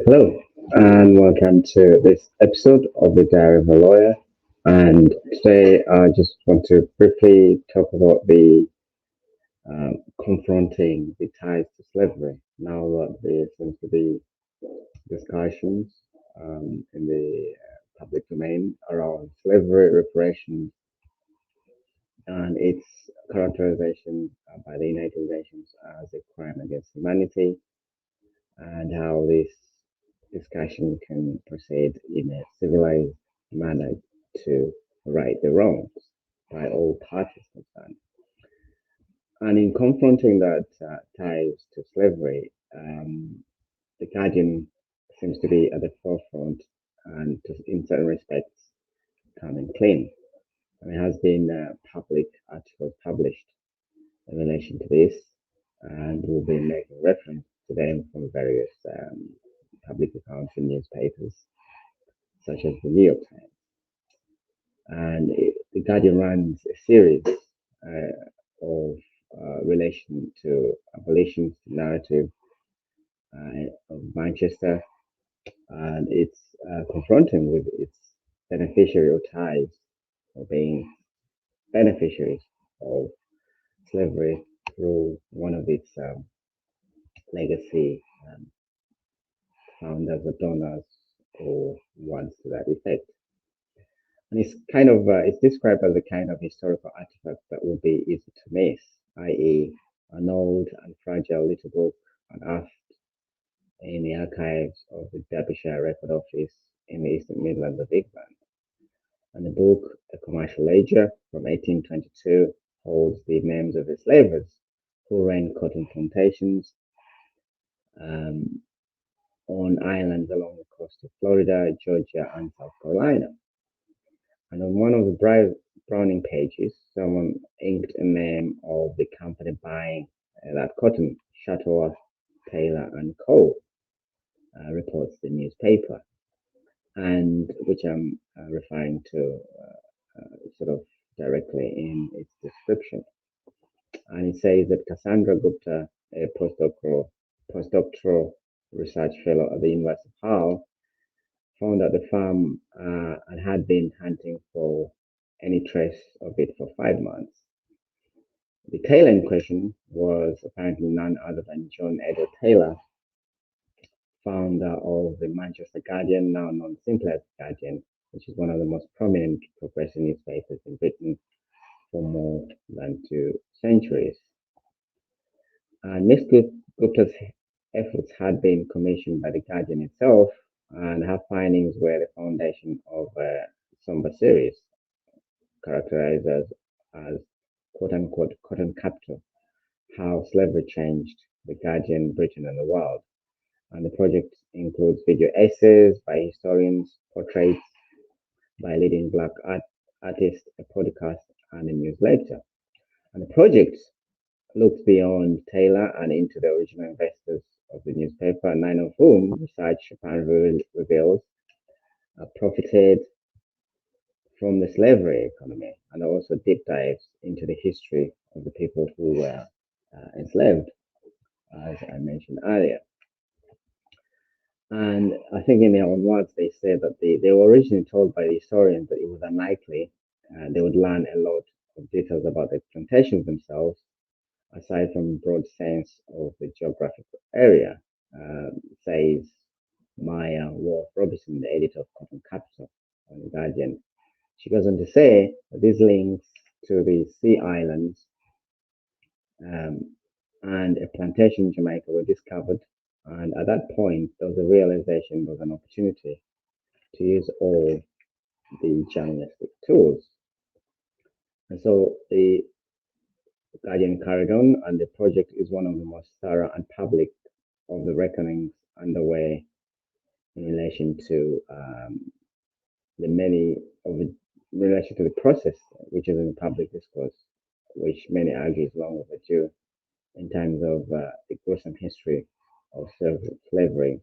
Hello, and welcome to this episode of the Diary of a Lawyer. And today, I just want to briefly talk about the confronting the ties to slavery. Now that there seems to be discussions in the public domain around slavery reparations and its characterization by the United Nations as a crime against humanity, and how this discussion can proceed in a civilized manner to right the wrongs by all parties concerned. And in confronting that ties to slavery, the Guardian seems to be at the forefront and, in certain respects, coming clean. And there has been public articles published in relation to this, and we'll be making reference to them from various public accounts in newspapers, such as the New York Times. And the Guardian runs a series of relation to abolitionist narrative of Manchester, and it's confronting with its beneficiary ties or being beneficiaries of slavery through one of its legacy founders or donors or ones to that effect. And it's kind of it's described as a kind of historical artifact that would be easy to miss, i.e., an old and fragile little book unearthed in the archives of the Derbyshire Record Office in the Eastern Midlands of England. And the book, A Commercial Ledger from 1822, holds the names of the slavers who ran cotton plantations um, on islands along the coast of Florida, Georgia, and South Carolina. And on one of the Browning pages, someone inked a name of the company buying that cotton, Shuttleworth, Taylor and Co. Reports the newspaper, and which I'm referring to sort of directly in its description. And it says that Cassandra Gupta, a postdoctoral research fellow at the University of Hull, found that the farm and had been hunting for any trace of it for 5 months. The tailor in question was apparently none other than John Edward Taylor, founder of the Manchester Guardian, now known simply as Guardian, which is one of the most prominent progressive newspapers in Britain for more than 2 centuries. And Miss Gupta's efforts had been commissioned by the Guardian itself, and her findings were the foundation of a somber series characterized as quote unquote cotton capital, how slavery changed the Guardian, Britain, and the world. And the project includes video essays by historians, portraits by leading black artists, a podcast, and a newsletter. And the project looked beyond Taylor and into the original investors of the newspaper, 9 of whom, research apparently reveals, profited from the slavery economy, and also deep dives into the history of the people who were enslaved, as I mentioned earlier. And I think in their own words, they said that they were originally told by the historians that it was unlikely they would learn a lot of details about the plantations themselves, aside from broad sense of the geographical area, says Maya Wolf Robinson, the editor of Cotton Capital on the Guardian. She goes on to say that these links to the Sea Islands um, and a plantation in Jamaica were discovered. And at that point, there was a realization there was an opportunity to use all the journalistic tools. And so the Guardian carried on, and the project is one of the most thorough and public of the reckonings underway in relation to the many of the in relation to the process which is in public discourse, which many argue is long overdue in terms of the gruesome history of slavery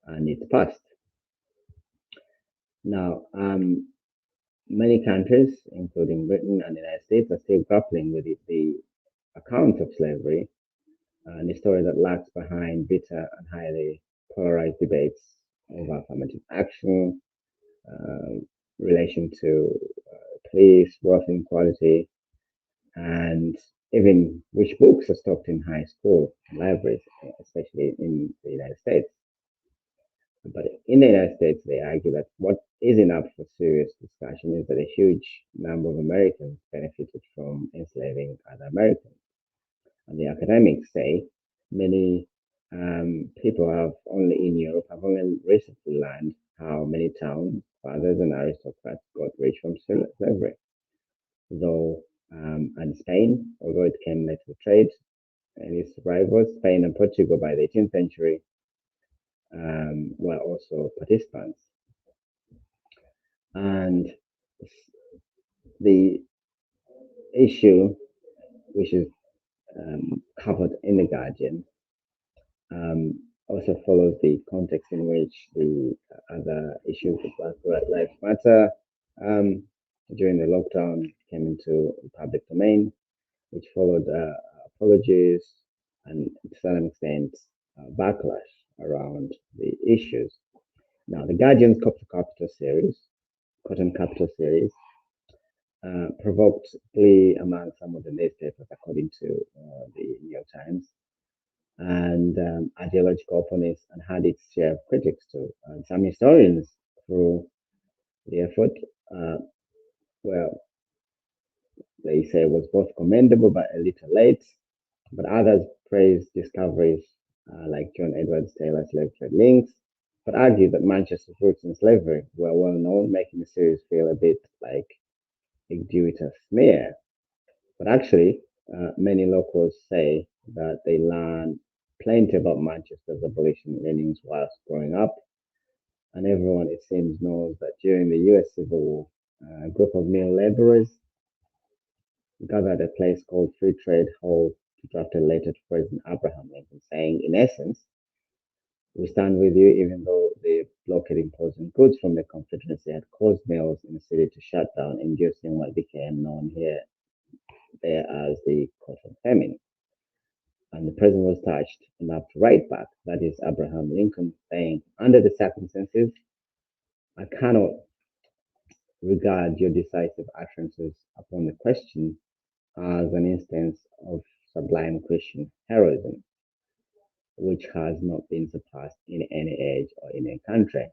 and its past. Now, many countries, including Britain and the United States, are still grappling with the account of slavery and the story that lurks behind bitter and highly polarized debates over affirmative action, um, relation to police, wealth inequality, and even which books are stocked in high school libraries, especially in the United States. But in the United States, they argue that what isn't up for serious discussion is that a huge number of Americans benefited from enslaving other Americans. And the academics say many people have only in Europe have only recently learned how many town fathers and aristocrats got rich from slavery. Though and Spain, although it came later to trade, and its rivals, Spain and Portugal, by the 18th century, were also participants. And the issue, which is covered in the Guardian, also follows the context in which the other issues of Black Lives Matter um, during the lockdown came into public domain, which followed apologies and to some extent backlash around the issues. Now, the Guardian's Cotton Capital series, provoked glee among some of the newspapers, according to the New York Times, and ideological opponents, and had its share of critics too. And some historians, through the effort, uh, well, they say it was both commendable but a little late. But others praised discoveries like John Edwards Taylor's slave trade links, but argued that Manchester's roots in slavery were well known, making the series feel a bit like a gratuitous smear. But actually, many locals say that they learned plenty about Manchester's abolition leanings whilst growing up. And everyone, it seems, knows that during the US Civil War, a group of male laborers gathered at a place called Free Trade Hall to draft a letter to President Abraham Lincoln saying, in essence, we stand with you even though the blockade imposing goods from the Confederacy had caused mills in the city to shut down, inducing what became known here there as the Cotton Famine. And the president was touched enough to write back, that is Abraham Lincoln, saying, under the circumstances, I cannot regard your decisive utterances upon the question as an instance of sublime Christian heroism, which has not been surpassed in any age or in any country.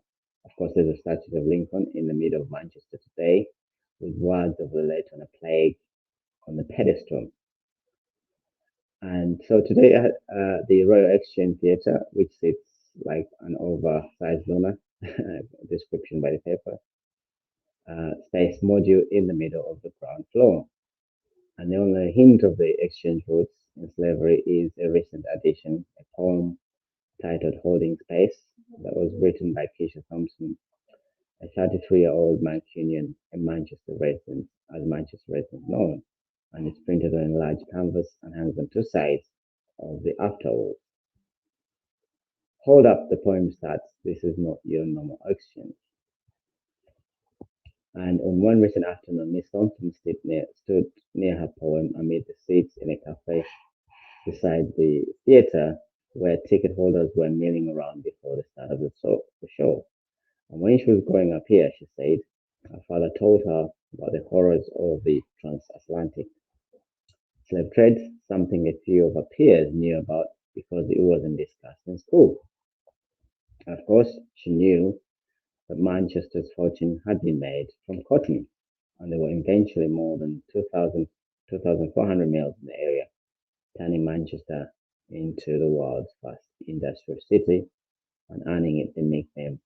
Of course, there's a statue of Lincoln in the middle of Manchester today, with words of the late on a plague on the pedestal. And so today, the Royal Exchange Theatre, which sits like an oversized lunar, description by the paper, space module in the middle of the ground floor. And the only hint of the exchange routes in slavery is a recent addition, a poem titled Holding Space, that was written by Keisha Thompson, a 33-year-old Mancunian and Manchester resident, as Manchester residents know, and it's printed on a large canvas and hangs on two sides of the afterword. Hold up, the poem starts. This is not your normal exchange. And on one recent afternoon, Miss Thompson stood near her poem amid the seats in a cafe beside the theatre where ticket holders were milling around before the start of the show. And when she was growing up here, she said, her father told her about the horrors of the transatlantic slave trade, something a few of her peers knew about because it wasn't discussed in school. Of course, she knew that Manchester's fortune had been made from cotton, and there were eventually more than 2,400 mills in the area, turning Manchester into the world's first industrial city and earning it the nickname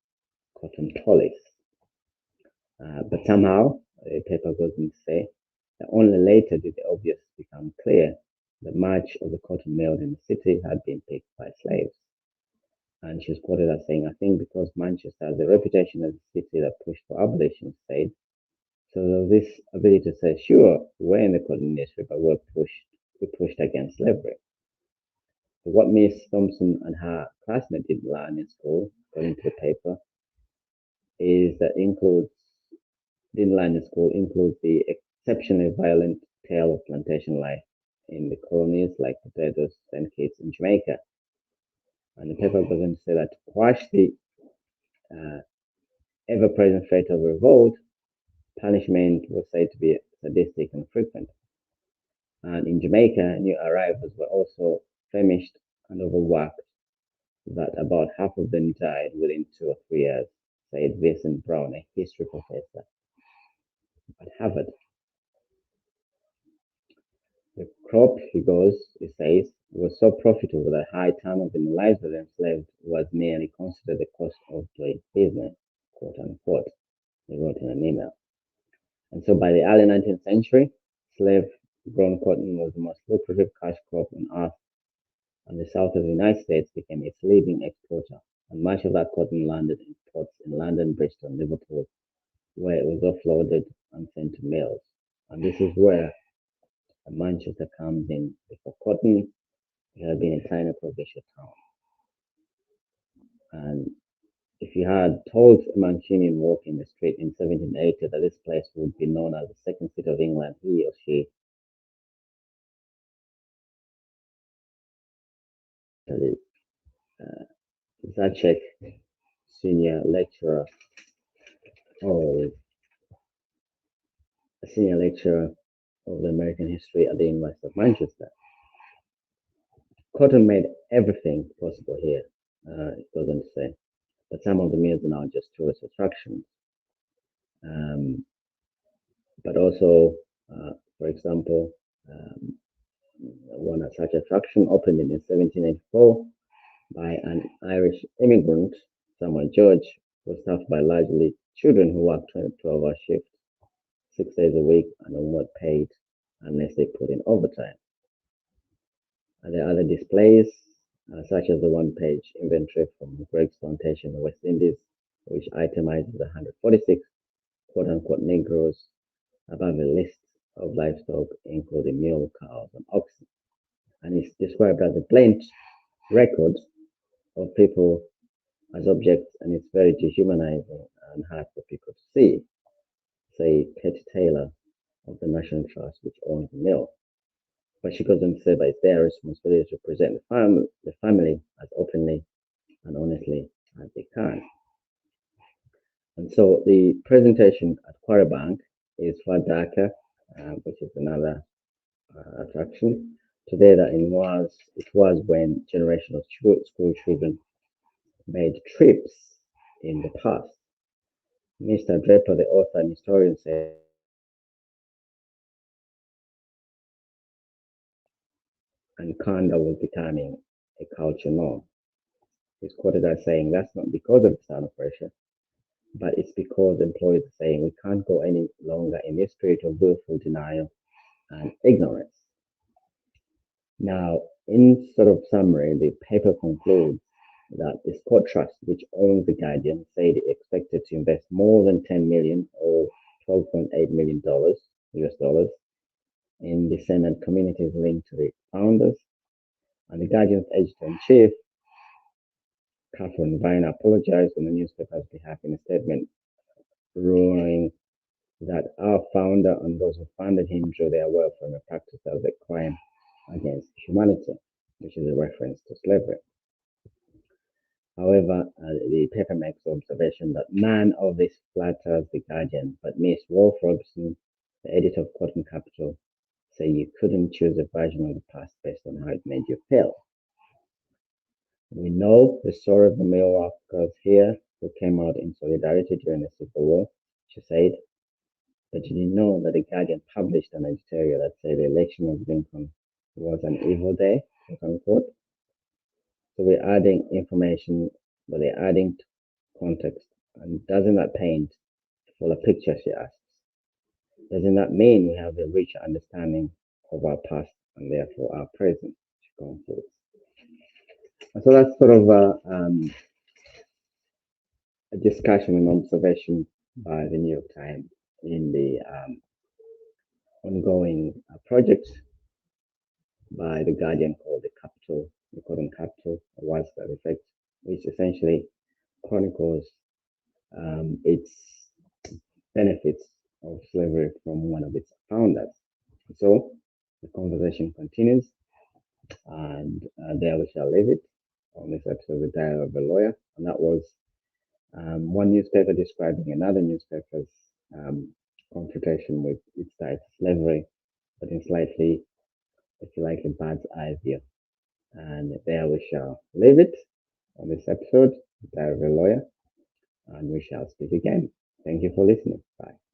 Cotton Polis. But somehow, the paper goes on to say that only later did the obvious become clear that much of the cotton milled in the city had been picked by slaves. And she's quoted as saying, I think because Manchester has a reputation as a city that pushed for abolition, said, so this ability to say, sure, we're in the cotton industry, but we pushed against slavery. So what Miss Thompson and her classmate didn't learn in school, according to the paper, is that includes didn't learn in school includes the exceptionally violent tale of plantation life in the colonies like Barbados, St. Kitts, and Jamaica. And the paper goes on to say that to quash the uh, ever-present threat of revolt, punishment was said to be sadistic and frequent. And in Jamaica, new arrivals were also famished and overworked, that about half of them died within 2 or 3 years, said Vincent Brown, a history professor at Harvard. The crop, he says, was so profitable that high turnover in the lives of the enslaved was merely considered the cost of doing business, quote unquote, he wrote in an email. And so by the early 19th century, slave grown cotton was the most lucrative cash crop on earth, and the south of the United States became its leading exporter. And much of that cotton landed in ports in London, Bristol, and Liverpool, where it was offloaded and sent to mills. And this is where Manchester comes in. Before cotton, it had been a tiny provincial town. And if you had told a Mancunian walking the street in 1780 that this place would be known as the second seat of England, he or she uh, Zacek, senior lecturer or a senior lecturer of the American history at the University of Manchester. Cotton made everything possible here, it goes on to say. But some of the mills are now just tourist attractions. Um, but also, for example, one such attraction opened in 1784 by an Irish immigrant, Samuel George, was staffed by largely children who worked 12-hour shifts, 6 days a week, and were not paid unless they put in overtime. And there are other displays, such as the one-page inventory from Greg's plantation in the West Indies, which itemizes 146 quote-unquote Negroes above a list of livestock, including mule, cows, and oxen. And it's described as a blunt record of people as objects, and it's very dehumanizing and hard for people to see. Say, Petty Taylor of the National Trust, which owns the mill. But she goes on to say that it's their responsibility to present the family as openly and honestly as they can. And so the presentation at Quarry Bank is far darker, which is another attraction. Today, that it was when generations of school children made trips in the past. Mr. Draper, the author and historian, said, and Kanda was becoming a culture norm. He's quoted as saying, that's not because of external pressure, but it's because employees are saying we can't go any longer in this spirit of willful denial and ignorance. Now, in sort of summary, the paper concludes that the Scott Trust, which owns the Guardian, said it expected to invest more than 10 million or $12.8 million US dollars in the Senate communities linked to the founders. And the Guardian's editor-in-chief, Catherine Vine, apologized on the newspaper's behalf in a statement, ruling that our founder and those who funded him drew their wealth from a practice as a crime against humanity, which is a reference to slavery. However, the paper makes the observation that none of this flatters the Guardian, but Miss Wolf Robson, the editor of Cotton Capital, say you couldn't choose a version of the past based on how it made you feel. We know the story of the mill workers here who came out in solidarity during the Civil War, she said, but you didn't know that the Guardian published an editorial that said the election of Lincoln was an evil day, quote unquote. So we're adding information, but they're adding context. And doesn't that paint a fuller picture, she asks? Doesn't that mean we have a richer understanding of our past and therefore our present? She concludes. And so that's sort of a discussion and observation by the New York Times in the ongoing project by the Guardian called the Capital, the Cotton Capital, a widespread effect, which essentially chronicles its benefits of slavery from one of its founders. So the conversation continues, and there we shall leave it. on this episode of The Diary of a Lawyer, and that was one newspaper describing another newspaper's um, confrontation with its side slavery, but in slightly, if you like, a bird's eye view. And there we shall leave it on this episode, The Diary of a Lawyer, and we shall speak again. Thank you for listening. Bye.